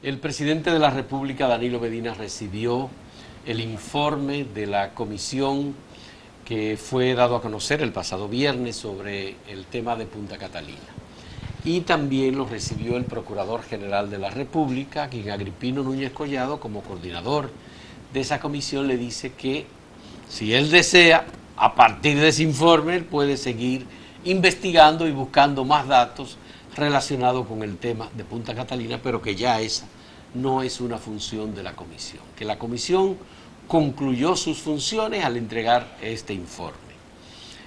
El presidente de la República, Danilo Medina, recibió el informe de la comisión que fue dado a conocer el pasado viernes sobre el tema de Punta Catalina. Y también lo recibió el Procurador General de la República, quien Agripino Núñez Collado, como coordinador de esa comisión, le dice que si él desea, a partir de ese informe, él puede seguir investigando y buscando más datos relacionados con el tema de Punta Catalina, pero que ya esa no es una función de la comisión, que la comisión concluyó sus funciones al entregar este informe.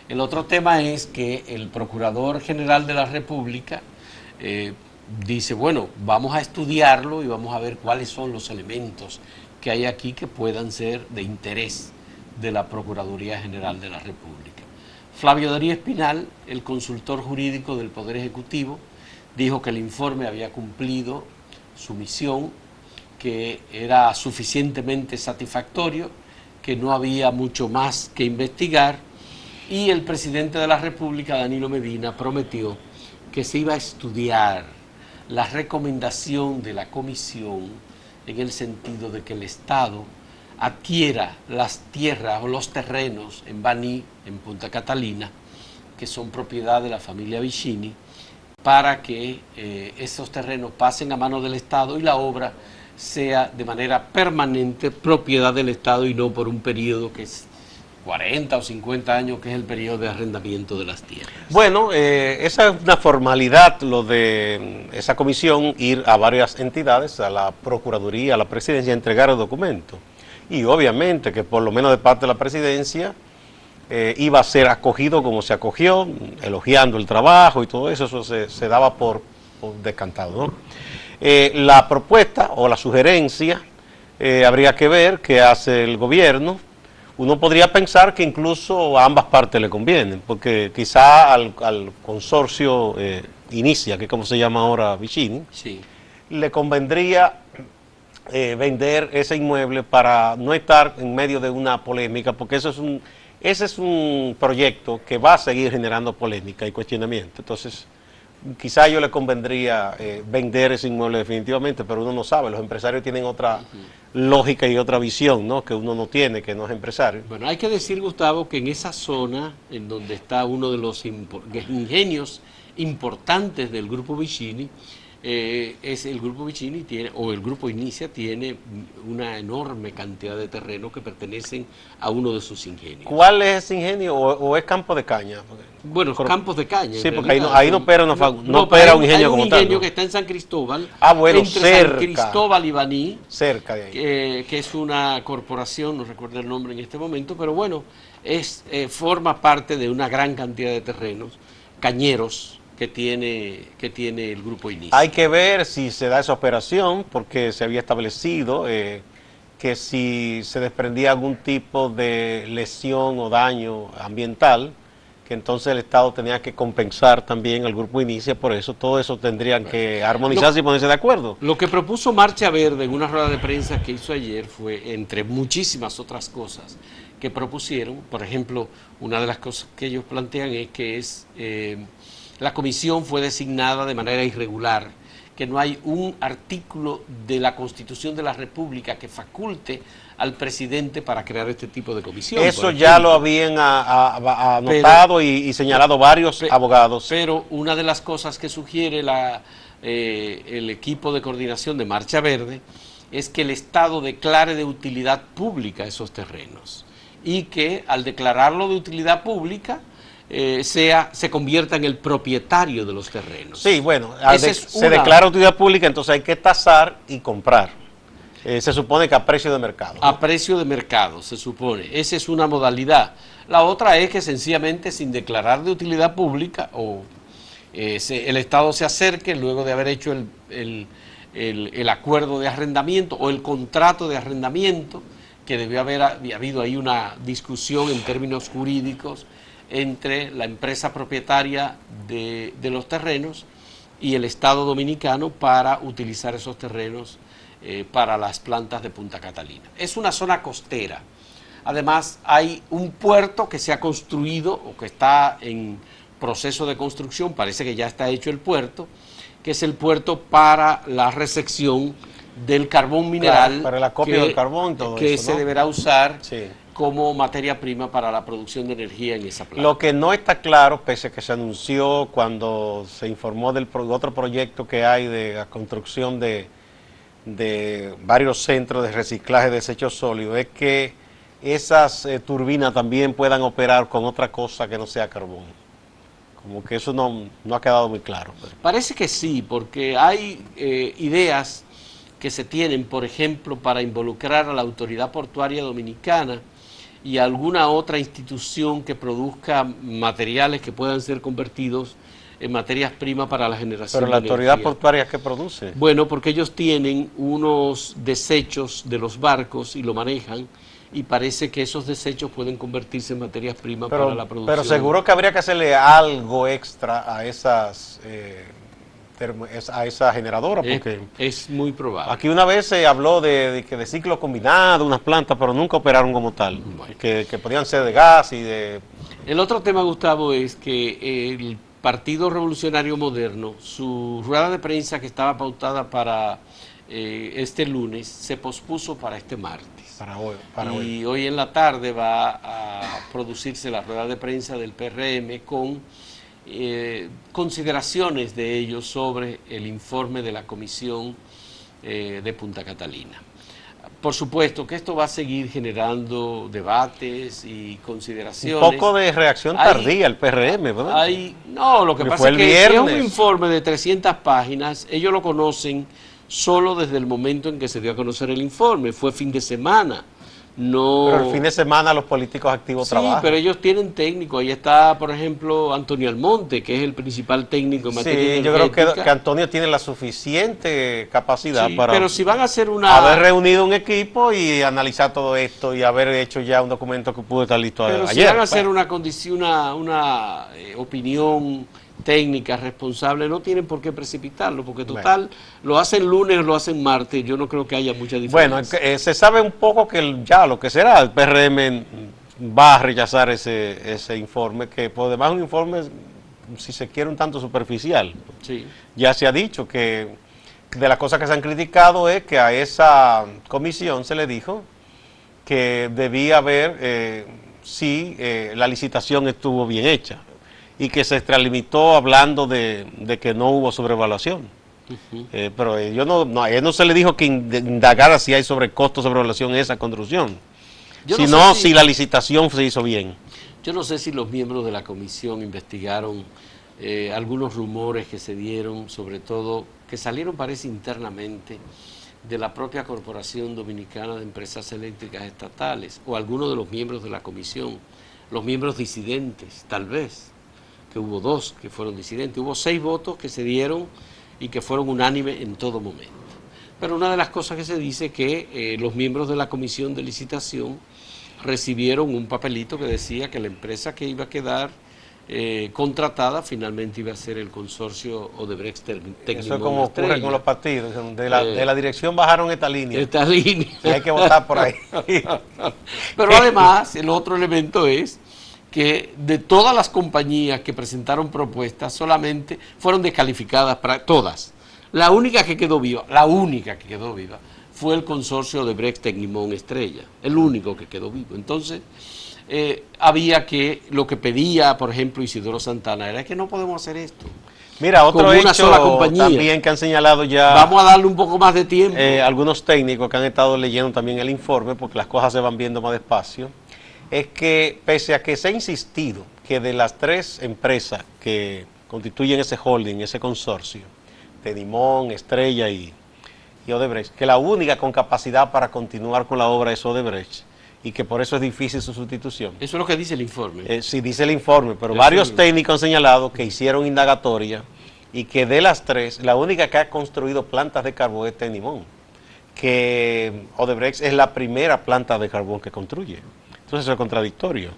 El otro tema es que el Procurador General de la República dice, bueno, vamos a estudiarlo y vamos a ver cuáles son los elementos que hay aquí que puedan ser de interés de la Procuraduría General de la República. Flavio Darío Espinal, el consultor jurídico del Poder Ejecutivo, dijo que el informe había cumplido su misión, que era suficientemente satisfactorio, que no había mucho más que investigar, y el presidente de la República, Danilo Medina, prometió que se iba a estudiar la recomendación de la comisión en el sentido de que el Estado adquiera las tierras o los terrenos en Baní, en Punta Catalina, que son propiedad de la familia Vicini, para que esos terrenos pasen a manos del Estado y la obra sea de manera permanente propiedad del Estado y no por un periodo que es 40 o 50 años, que es el periodo de arrendamiento de las tierras. Bueno, esa es una formalidad, lo de esa comisión, ir a varias entidades, a la Procuraduría, a la Presidencia, a entregar el documento. Y obviamente que por lo menos de parte de la Presidencia iba a ser acogido como se acogió, elogiando el trabajo y todo eso, se daba por descantado, ¿no? La propuesta o la sugerencia habría que ver qué hace el gobierno. Uno podría pensar que incluso a ambas partes le convienen, porque quizá al consorcio Inicia, que es como se llama ahora Vicini, sí, le convendría vender ese inmueble para no estar en medio de una polémica, porque ese es un proyecto que va a seguir generando polémica y cuestionamiento. Entonces, quizá a ellos les convendría vender ese inmueble definitivamente, pero uno no sabe, los empresarios tienen otra lógica y otra visión, ¿no?, que uno no tiene, que no es empresario. Bueno, hay que decir, Gustavo, que en esa zona, en donde está uno de los ingenios importantes del Grupo Vicini, es el Grupo Vicini el Grupo Inicia tiene una enorme cantidad de terrenos que pertenecen a uno de sus ingenios. ¿Cuál es ese ingenio o es campo de caña? Bueno, campos de caña. Sí, porque ahí no opera un ingenio hay como un tal, ingenio ¿no? que está en San Cristóbal, bueno, entre cerca. San Cristóbal y Baní, cerca de ahí. que es una corporación, no recuerdo el nombre en este momento, pero bueno, forma parte de una gran cantidad de terrenos cañeros que tiene el Grupo Inicia. Hay que ver si se da esa operación, porque se había establecido que si se desprendía algún tipo de lesión o daño ambiental, que entonces el Estado tenía que compensar también al Grupo Inicia, por eso todo eso tendrían que armonizarse y ponerse de acuerdo. Lo que propuso Marcha Verde en una rueda de prensa que hizo ayer fue, entre muchísimas otras cosas que propusieron, por ejemplo, una de las cosas que ellos plantean es que la comisión fue designada de manera irregular, que no hay un artículo de la Constitución de la República que faculte al presidente para crear este tipo de comisión. Eso ya lo habían anotado y señalado varios abogados. Pero una de las cosas que sugiere el equipo de coordinación de Marcha Verde es que el Estado declare de utilidad pública esos terrenos y que al declararlo de utilidad pública se convierta en el propietario de los terrenos. Sí, bueno, se declara utilidad pública, entonces hay que tasar y comprar. Se supone que a precio de mercado, ¿no? A precio de mercado, se supone. Esa es una modalidad. La otra es que sencillamente sin declarar de utilidad pública el Estado se acerque luego de haber hecho el acuerdo de arrendamiento o el contrato de arrendamiento, que debió haber habido ahí una discusión en términos jurídicos entre la empresa propietaria de los terrenos y el Estado dominicano para utilizar esos terrenos para las plantas de Punta Catalina. Es una zona costera. Además, hay un puerto que se ha construido o que está en proceso de construcción, parece que ya está hecho el puerto, que es el puerto para la recepción del carbón mineral, para el acopio del carbón, todo que eso, se ¿no? deberá usar Sí. como materia prima para la producción de energía en esa planta. Lo que no está claro, pese a que se anunció cuando se informó del otro proyecto que hay de la construcción de varios centros de reciclaje de desechos sólidos, es que esas turbinas también puedan operar con otra cosa que no sea carbón. Como que eso no ha quedado muy claro. Parece que sí, porque hay ideas que se tienen, por ejemplo, para involucrar a la Autoridad Portuaria Dominicana y a alguna otra institución que produzca materiales que puedan ser convertidos en materias primas para la generación de Pero la Autoridad energía. Portuaria, ¿qué produce? Bueno, porque ellos tienen unos desechos de los barcos y lo manejan, y parece que esos desechos pueden convertirse en materias primas para la producción. Pero seguro que habría que hacerle algo extra a esas a esa generadora, porque es muy probable. aquí una vez se habló de ciclo combinado, unas plantas, pero nunca operaron como tal, Bueno. que podían ser de gas y de... El otro tema, Gustavo, es que el Partido Revolucionario Moderno, su rueda de prensa que estaba pautada para este lunes, se pospuso para este martes. Para hoy. Y hoy en la tarde va a producirse la rueda de prensa del PRM con consideraciones de ellos sobre el informe de la Comisión de Punta Catalina. Por supuesto que esto va a seguir generando debates y consideraciones. Un poco de reacción tardía el PRM, ¿verdad? No, lo que pasa es que viernes. es un informe de 300 páginas, ellos lo conocen solo desde el momento en que se dio a conocer el informe, fue fin de semana. No. Pero el fin de semana los políticos activos trabajan. Sí, pero ellos tienen técnicos. Ahí está, por ejemplo, Antonio Almonte, que es el principal técnico en materia Sí, yo energética. creo que Antonio tiene la suficiente capacidad Sí, para pero si van a hacer una... haber reunido un equipo y analizar todo esto y haber hecho ya un documento que pudo estar listo Pero ayer. si van a hacer una condición, una opinión técnica responsable, no tienen por qué precipitarlo, porque total, lo hacen lunes o lo hacen martes, yo no creo que haya mucha diferencia. Bueno, se sabe un poco que ya lo que será, el PRM va a rechazar ese informe, que por demás es un informe, si se quiere, un tanto superficial. Sí. Ya se ha dicho que de las cosas que se han criticado es que a esa comisión se le dijo que debía haber si la licitación estuvo bien hecha, y que se extralimitó hablando de que no hubo sobrevaluación. Pero a él no se le dijo que indagara si hay sobrecostos, sobrevaluación en esa construcción, sino si la licitación se hizo bien. Yo no sé si los miembros de la comisión investigaron algunos rumores que se dieron, sobre todo, que salieron, parece, internamente de la propia Corporación Dominicana de Empresas Eléctricas Estatales, o algunos de los miembros de la comisión, los miembros disidentes, tal vez, que hubo 2 que fueron disidentes. Hubo 6 votos que se dieron y que fueron unánimes en todo momento. Pero una de las cosas que se dice es que los miembros de la comisión de licitación recibieron un papelito que decía que la empresa que iba a quedar contratada finalmente iba a ser el consorcio Odebrecht Tecnimont. Eso es como ocurre con los partidos, de la dirección bajaron esta línea. Y hay que votar por ahí. Pero además, el otro elemento es que de todas las compañías que presentaron propuestas, solamente fueron descalificadas para todas. La única que quedó viva fue el consorcio de Odebrecht Tecnimont Estrella, el único que quedó vivo. Entonces, había que, lo que pedía, por ejemplo, Isidoro Santana, era que no podemos hacer esto. Mira, otro con una hecho sola compañía. También que han señalado ya... Vamos a darle un poco más de tiempo. Algunos técnicos que han estado leyendo también el informe, porque las cosas se van viendo más despacio, es que pese a que se ha insistido que de las 3 empresas que constituyen ese holding, ese consorcio, Tecnimont, Estrella y Odebrecht, que la única con capacidad para continuar con la obra es Odebrecht, y que por eso es difícil su sustitución. Eso es lo que dice el informe. Sí, dice el informe, pero varios técnicos han señalado que hicieron indagatoria y que de las 3, la única que ha construido plantas de carbón es Tecnimont, que Odebrecht es la primera planta de carbón que construye. Entonces eso es contradictorio.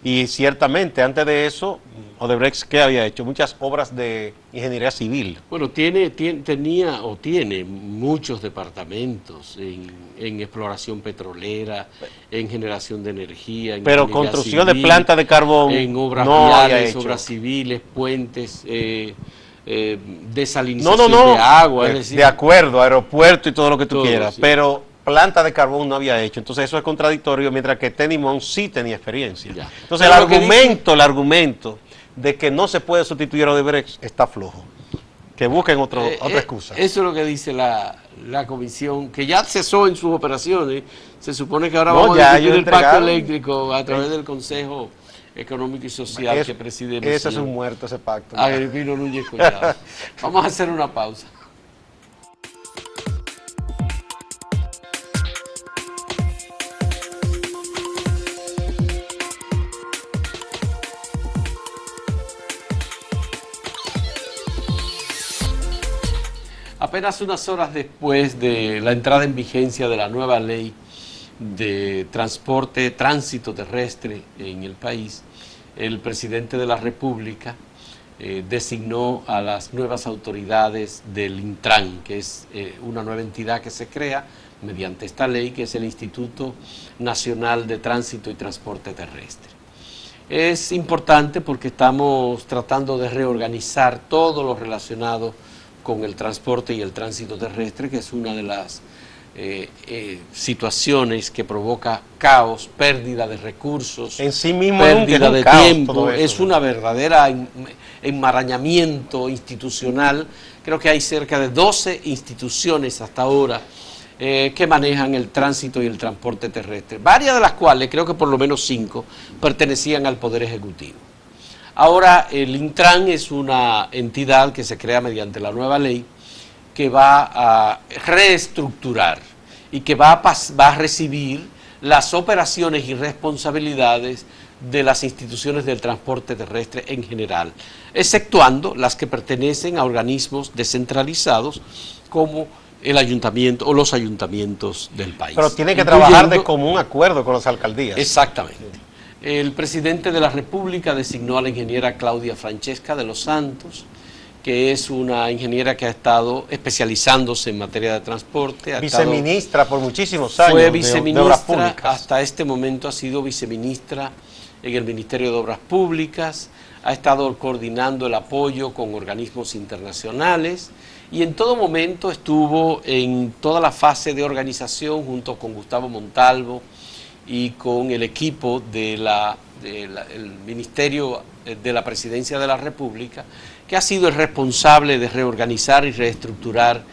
Y ciertamente, antes de eso, Odebrecht, ¿qué había hecho? Muchas obras de ingeniería civil. Bueno, tenía muchos departamentos en exploración petrolera, en generación de energía, en pero construcción civil, de plantas de carbón, en obras no viales, obras civiles, puentes, desalinización de agua. Es decir, de acuerdo, aeropuerto y todo lo que tú quieras, sí. Pero planta de carbón no había hecho, entonces eso es contradictorio, mientras que Tenimón sí tenía experiencia. Ya. Entonces el argumento de que no se puede sustituir a Odebrecht está flojo. Que busquen otra excusa. Eso es lo que dice la comisión, que ya cesó en sus operaciones. Se supone que ahora No, vamos ya a discutir el pacto entregaron. eléctrico a través del Consejo Económico y Social que preside mi Ese es señor un muerto, ese pacto. Agripino Núñez Collado. Vamos a hacer una pausa. Apenas unas horas después de la entrada en vigencia de la nueva ley de transporte, tránsito terrestre en el país, el presidente de la República designó a las nuevas autoridades del Intran, que es una nueva entidad que se crea mediante esta ley, que es el Instituto Nacional de Tránsito y Transporte Terrestre. Es importante porque estamos tratando de reorganizar todo lo relacionado con el transporte y el tránsito terrestre, que es una de las situaciones que provoca caos, pérdida de recursos, en sí mismo pérdida de caos, tiempo, es una verdadera enmarañamiento institucional. Creo que hay cerca de 12 instituciones hasta ahora que manejan el tránsito y el transporte terrestre, varias de las cuales, creo que por lo menos 5, pertenecían al Poder Ejecutivo. Ahora el Intran es una entidad que se crea mediante la nueva ley que va a reestructurar y que va a recibir las operaciones y responsabilidades de las instituciones del transporte terrestre en general, exceptuando las que pertenecen a organismos descentralizados como el ayuntamiento o los ayuntamientos del país. Pero tiene que trabajar de común acuerdo con las alcaldías. Exactamente. El presidente de la República designó a la ingeniera Claudia Francesca de los Santos, que es una ingeniera que ha estado especializándose en materia de transporte. Viceministra por muchísimos años. Fue viceministra, de Obras Públicas. hasta este momento ha sido viceministra en el Ministerio de Obras Públicas, ha estado coordinando el apoyo con organismos internacionales y en todo momento estuvo en toda la fase de organización junto con Gustavo Montalvo y con el equipo del Ministerio de la Presidencia de la República, que ha sido el responsable de reorganizar y reestructurar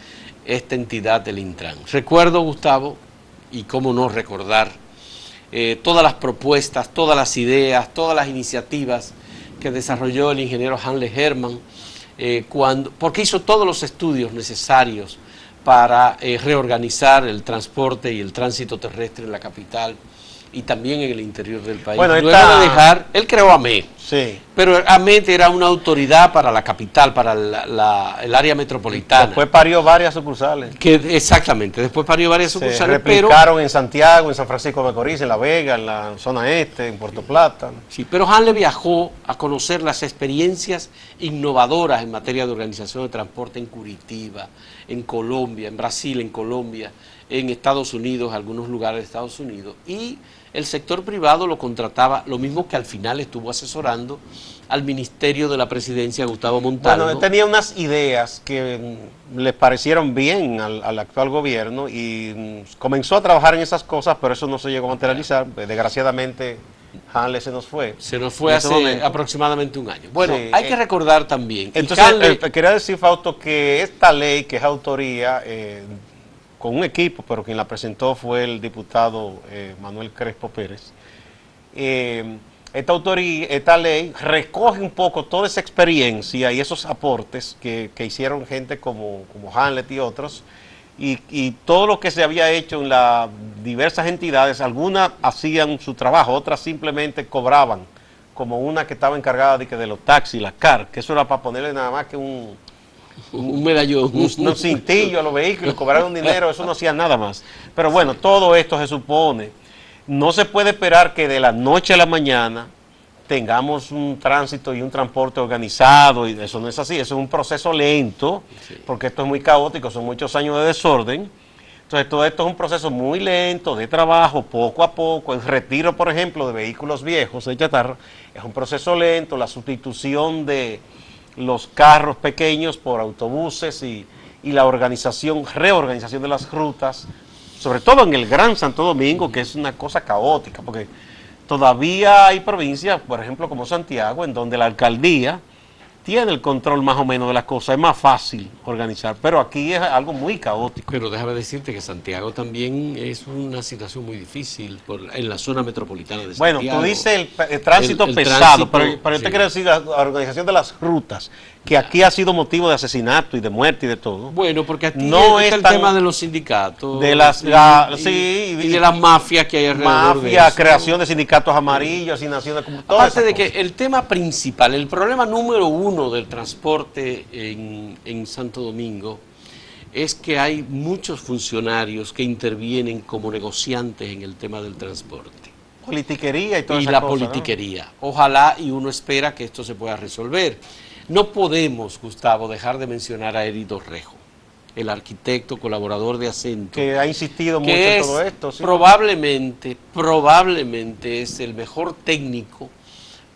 esta entidad del Intran. Recuerdo, Gustavo, y cómo no recordar, todas las propuestas, todas las ideas, todas las iniciativas que desarrolló el ingeniero Hanle Hermann, porque hizo todos los estudios necesarios para reorganizar el transporte y el tránsito terrestre en la capital y también en el interior del país. Bueno, luego de dejar, él creó AMET, sí, pero AMET era una autoridad para la capital, para el área metropolitana. Después parió varias sucursales. Exactamente, después parió varias sucursales. Se replicaron en Santiago, en San Francisco de Macorís, en La Vega, en la zona este, en Puerto Plata. Sí, pero Hanle viajó a conocer las experiencias innovadoras en materia de organización de transporte en Curitiba, en Colombia, en Brasil, en Colombia, en Estados Unidos, algunos lugares de Estados Unidos, y el sector privado lo contrataba, lo mismo que al final estuvo asesorando al Ministerio de la Presidencia, Gustavo Montalvo. Bueno, él tenía unas ideas que le parecieron bien al actual gobierno y comenzó a trabajar en esas cosas, pero eso no se llegó a materializar. Desgraciadamente, Hanle se nos fue. Se nos fue hace aproximadamente un año. Bueno, sí, hay que recordar también. Entonces, quería decir, Fausto, que esta ley, que es autoría, con un equipo, pero quien la presentó fue el diputado Manuel Crespo Pérez. Esta ley recoge un poco toda esa experiencia y esos aportes que hicieron gente como Hanlet y otros, y todo lo que se había hecho en las diversas entidades. Algunas hacían su trabajo, otras simplemente cobraban, como una que estaba encargada de los taxis, la CAR, que eso era para ponerle nada más que un medallón, un cintillo a los vehículos, cobrar un dinero, eso no hacía nada más. Pero bueno, todo esto se supone, no se puede esperar que de la noche a la mañana tengamos un tránsito y un transporte organizado, y eso no es así, eso es un proceso lento, porque esto es muy caótico, son muchos años de desorden. Entonces todo esto es un proceso muy lento, de trabajo, poco a poco. El retiro, por ejemplo, de vehículos viejos de chatarra es un proceso lento, la sustitución de los carros pequeños por autobuses y la reorganización de las rutas, sobre todo en el Gran Santo Domingo, que es una cosa caótica, porque todavía hay provincias, por ejemplo, como Santiago, en donde la alcaldía tiene el control más o menos de las cosas, es más fácil organizar, pero aquí es algo muy caótico. Pero déjame decirte que Santiago también es una situación muy difícil en la zona metropolitana de Santiago. Bueno, tú dices el tránsito pesado, pero yo te quiero decir la organización de las rutas, que aquí ha sido motivo de asesinato y de muerte y de todo. Bueno, porque aquí no es el tan, tema de los sindicatos de las, y de las mafias que hay alrededor de eso. Creación de sindicatos amarillos, asignación de aparte de que el tema principal, el problema número uno del transporte en Santo Domingo es que hay muchos funcionarios que intervienen como negociantes en el tema del transporte. Politiquería y toda esa cosa. Y la politiquería. ¿No? Ojalá, y uno espera que esto se pueda resolver. No podemos, Gustavo, dejar de mencionar a Eric Dorrejo, el arquitecto, colaborador de Acento. Que ha insistido mucho en todo esto. ¿Sí? Probablemente es el mejor técnico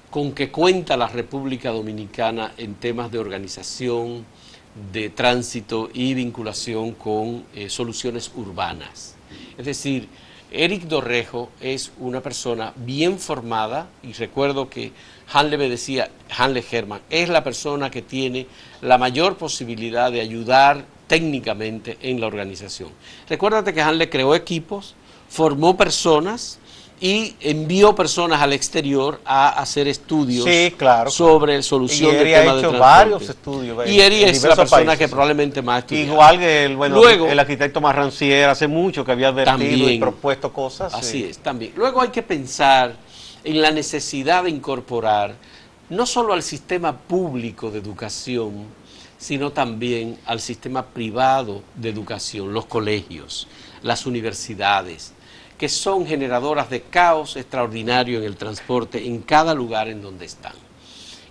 con que cuenta la República Dominicana en temas de organización, de tránsito y vinculación con soluciones urbanas. Es decir, Eric Dorrejo es una persona bien formada, y recuerdo que Hanle me decía, Hanle Herman, es la persona que tiene la mayor posibilidad de ayudar técnicamente en la organización. Recuérdate que Hanle creó equipos, formó personas y envió personas al exterior a hacer estudios sobre solución del tema de transporte. Varios estudios. Y Eri es la persona que probablemente más estudió. Igual que el arquitecto Marrancier hace mucho que había advertido y propuesto cosas. Así es, también. Luego hay que pensar en la necesidad de incorporar no solo al sistema público de educación, sino también al sistema privado de educación, los colegios, las universidades, que son generadoras de caos extraordinario en el transporte en cada lugar en donde están.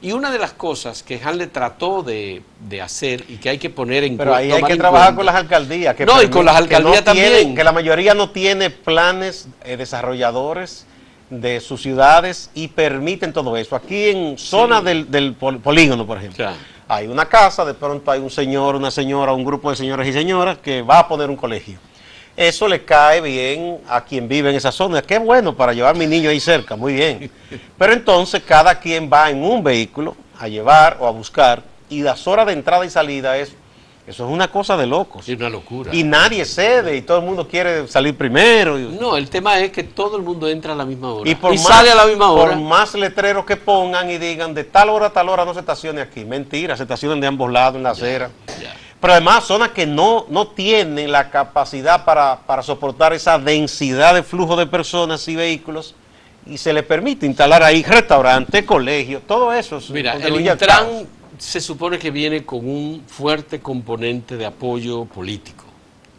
Y una de las cosas que Hanle trató de hacer y que hay que poner en cuenta... Pero ahí hay que trabajar con las alcaldías. Y con las alcaldías también. Que la mayoría no tiene planes desarrolladores de sus ciudades y permiten todo eso. Aquí en zona del polígono, por ejemplo, hay una casa, de pronto hay un señor, una señora, un grupo de señores y señoras que va a poner un colegio. Eso le cae bien a quien vive en esa zona. Qué bueno para llevar a mi niño ahí cerca, muy bien. Pero entonces cada quien va en un vehículo a llevar o a buscar, y las horas de entrada y salida eso es una cosa de locos. Es una locura. Y nadie cede y todo el mundo quiere salir primero. No, el tema es que todo el mundo entra a la misma hora y sale a la misma hora. Por más letreros que pongan y digan de tal hora a tal hora no se estacione aquí. Mentira, se estacionan de ambos lados en la acera. Pero además zonas que no tienen la capacidad para soportar esa densidad de flujo de personas y vehículos, y se les permite instalar ahí restaurantes, colegios, todo eso. Mira, el Intran se supone que viene con un fuerte componente de apoyo político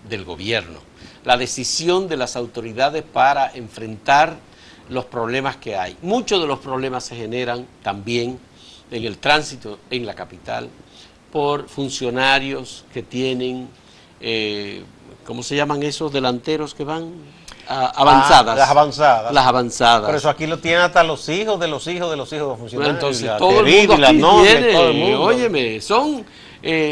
del gobierno. La decisión de las autoridades para enfrentar los problemas que hay. Muchos de los problemas se generan también en el tránsito en la capital, por funcionarios que tienen, ¿cómo se llaman esos delanteros que van? Avanzadas. Las avanzadas. Las avanzadas. Pero eso aquí lo tienen hasta los hijos de los hijos de los hijos de los funcionarios. Bueno, entonces todo el mundo aquí viene, óyeme, son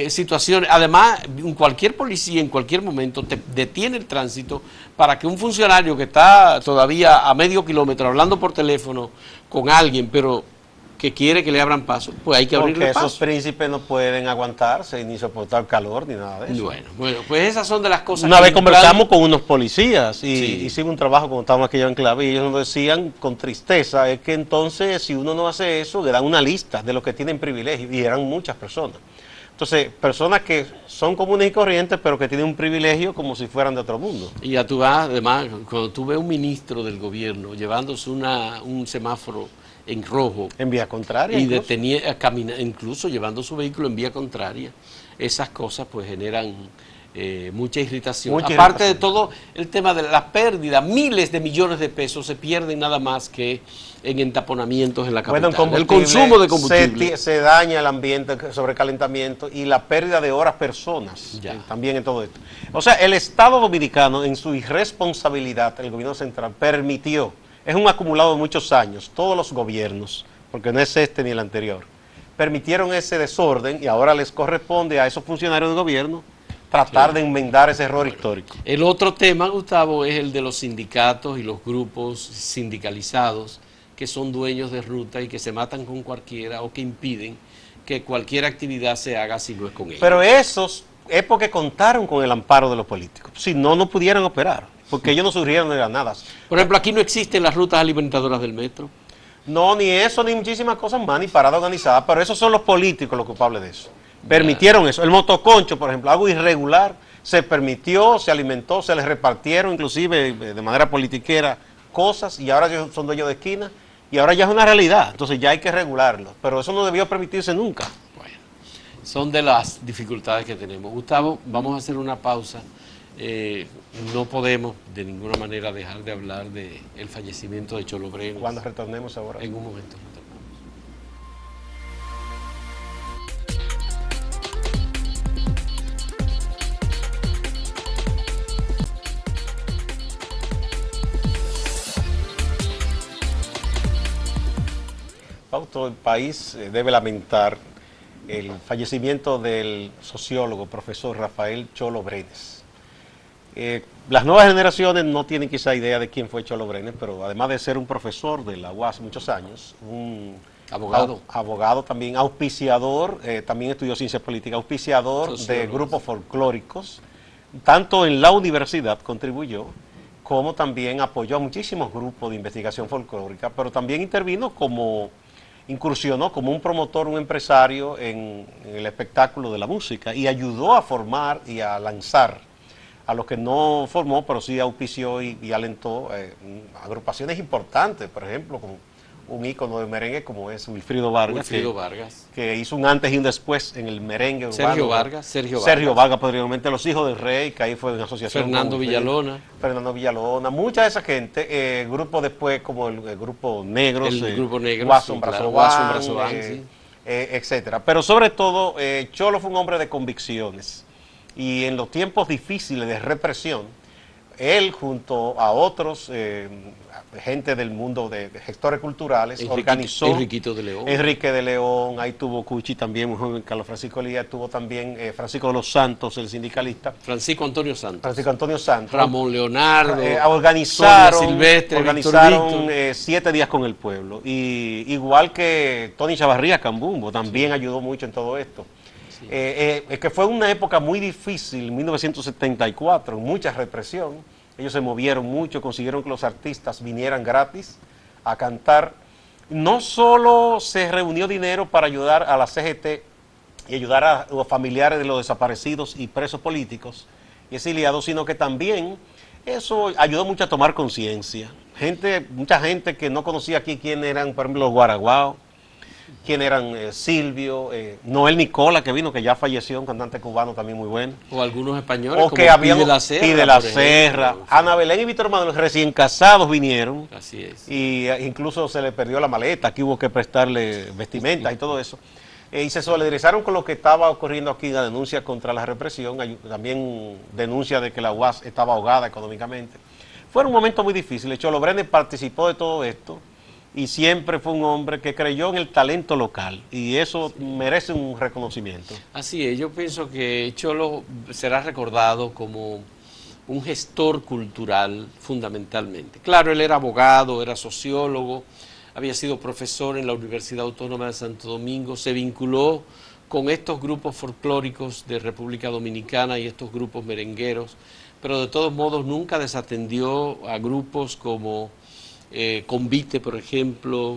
situaciones, además cualquier policía en cualquier momento te detiene el tránsito para que un funcionario que está todavía a medio kilómetro hablando por teléfono con alguien, pero que quiere que le abran paso, pues hay que abrirle paso. Porque esos príncipes no pueden aguantarse ni soportar calor ni nada de eso. Bueno, pues esas son de las cosas. Una vez conversamos con unos policías y hicimos un trabajo cuando estábamos aquí en Clave, y ellos nos decían con tristeza, es que entonces si uno no hace eso, le dan una lista de los que tienen privilegios, y eran muchas personas. Entonces, personas que son comunes y corrientes, pero que tienen un privilegio como si fueran de otro mundo. Y ya tú vas, además, cuando tú ves un ministro del gobierno llevándose un semáforo en rojo, en vía contraria, y incluso llevando su vehículo en vía contraria, esas cosas pues generan mucha irritación. Aparte de todo el tema de la pérdida, miles de millones de pesos se pierden nada más que en entaponamientos en la capital. Bueno, el consumo de combustible se daña el ambiente, sobrecalentamiento y la pérdida de horas personas también en todo esto. O sea, el Estado dominicano en su irresponsabilidad, el gobierno central permitió, es un acumulado de muchos años, todos los gobiernos, porque no es este ni el anterior, permitieron ese desorden y ahora les corresponde a esos funcionarios del gobierno tratar de enmendar ese error histórico. El otro tema, Gustavo, es el de los sindicatos y los grupos sindicalizados que son dueños de ruta y que se matan con cualquiera o que impiden que cualquier actividad se haga si no es con ellos. Pero esos es porque contaron con el amparo de los políticos. Si no, no pudieran operar, porque ellos no surgieron de la nada. Por ejemplo, aquí no existen las rutas alimentadoras del metro. No, ni eso, ni muchísimas cosas más, ni parada organizada, pero esos son los políticos los culpables de eso. Permitieron eso. El motoconcho, por ejemplo, algo irregular, se permitió, se alimentó, se les repartieron inclusive de manera politiquera cosas y ahora ellos son dueños de esquina y ahora ya es una realidad. Entonces ya hay que regularlo, pero eso no debió permitirse nunca. Bueno, son de las dificultades que tenemos. Gustavo, vamos a hacer una pausa. No podemos de ninguna manera dejar de hablar del fallecimiento de Cholo Brenes. Cuando retornemos ahora. En un momento retornamos. Todo el país debe lamentar el fallecimiento del sociólogo, profesor Rafael Cholo Brenes. Las nuevas generaciones no tienen quizá idea de quién fue Cholo Brenes, pero además de ser un profesor de la UAS muchos años, un abogado también, auspiciador, también estudió ciencias políticas, auspiciador de grupos folclóricos, tanto en la universidad contribuyó, como también apoyó a muchísimos grupos de investigación folclórica, pero también incursionó como un promotor, un empresario en el espectáculo de la música y ayudó a formar y a lanzar a los que no formó, pero sí auspició y alentó agrupaciones importantes, por ejemplo, con un ícono de merengue como es Wilfrido Vargas, que hizo un antes y un después en el merengue urbano. Sergio Vargas, posteriormente Los Hijos del Rey, que ahí fue una asociación. Fernando Villalona, mucha de esa gente, grupos después como el Grupo Negros, el Grupo Negro, Guasón Brazován, etcétera. Pero sobre todo, Cholo fue un hombre de convicciones y en los tiempos difíciles de represión, él junto a otros gente del mundo de gestores culturales organizó Enrique de León, ahí tuvo Cuchi también, muy joven, Carlos Francisco Elías, tuvo también Francisco de los Santos, el sindicalista. Francisco Antonio Santos. Ramón Leonardo. Organizaron 7 días con el pueblo. Y igual que Tony Chavarría Cambumbo, también ayudó mucho en todo esto. Es que fue una época muy difícil, 1974, mucha represión. Ellos se movieron mucho, consiguieron que los artistas vinieran gratis a cantar. No solo se reunió dinero para ayudar a la CGT y ayudar a los familiares de los desaparecidos y presos políticos y exiliados, sino que también eso ayudó mucho a tomar conciencia. Mucha gente que no conocía aquí quién eran, por ejemplo, los Guaraguao, quién eran Silvio, Noel Nicola, que vino, que ya falleció, un cantante cubano también muy bueno. O algunos españoles, o que habían Pide la Serra. Ana Belén y Víctor Manuel, recién casados, vinieron. Así es. Y incluso se le perdió la maleta, aquí hubo que prestarle vestimentas y todo eso. Y se solidarizaron con lo que estaba ocurriendo aquí, la denuncia contra la represión, también denuncia de que la UAS estaba ahogada económicamente. Fue un momento muy difícil. Cholo Brenes participó de todo esto y siempre fue un hombre que creyó en el talento local y eso merece un reconocimiento. Así es, yo pienso que Cholo será recordado como un gestor cultural fundamentalmente. Claro, él era abogado, era sociólogo, había sido profesor en la Universidad Autónoma de Santo Domingo, se vinculó con estos grupos folclóricos de República Dominicana y estos grupos merengueros, pero de todos modos nunca desatendió a grupos como Convite, por ejemplo,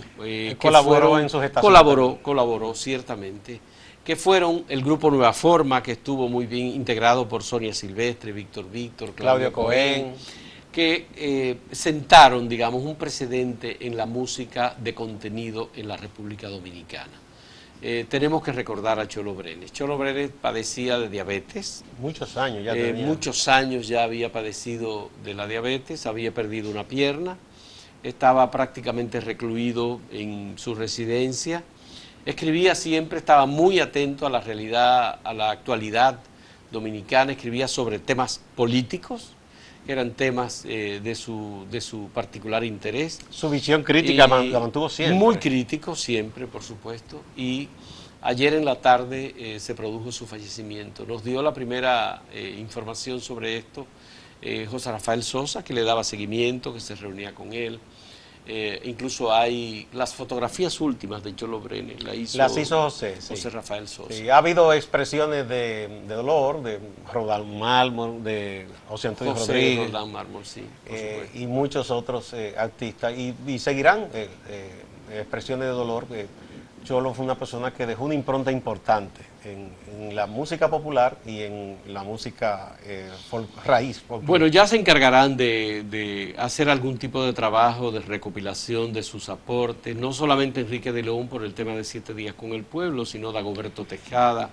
colaboró en sus estaciones. Colaboró ciertamente, que fueron el grupo Nueva Forma, que estuvo muy bien integrado por Sonia Silvestre, Víctor, Claudio Cohen, que sentaron, digamos, un precedente en la música de contenido en la República Dominicana. Tenemos que recordar a Cholo Brenes. Cholo Brenes padecía de diabetes. Muchos años ya Muchos años ya había padecido de la diabetes, había perdido una pierna, estaba prácticamente recluido en su residencia, escribía siempre, estaba muy atento a la realidad, a la actualidad dominicana, escribía sobre temas políticos eran temas de su particular interés. Su visión crítica Y la mantuvo siempre. Muy crítico siempre, por supuesto. Y ayer en la tarde se produjo su fallecimiento. Nos dio la primera información sobre esto José Rafael Sosa, que le daba seguimiento, que se reunía con él. Incluso hay las fotografías últimas de Cholo Brenes, las hizo José, sí. José Rafael Sosa. Sí, ha habido expresiones de dolor, de Roldán Mármol, de José Antonio Rodríguez, Roldán Mármol, sí, por supuesto. Y muchos otros artistas, y seguirán expresiones de dolor. Cholo fue una persona que dejó una impronta importante en la música popular y en la música raíz. Bueno, ya se encargarán de hacer algún tipo de trabajo de recopilación de sus aportes, no solamente Enrique de León por el tema de 7 días con el pueblo, sino Dagoberto Tejeda,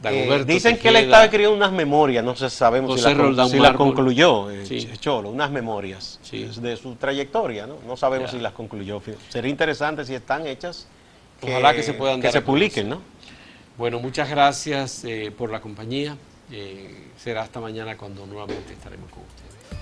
Dagoberto dicen que Tejeda, él estaba escribiendo unas memorias, no sabemos José si la concluyó, sí. Cholo, unas memorias de su trayectoria, ¿no? Sabemos si las concluyó. Sería interesante si están hechas, ojalá que se puedan que se publiquen, ¿no? Bueno, muchas gracias por la compañía. Será hasta mañana cuando nuevamente estaremos con ustedes.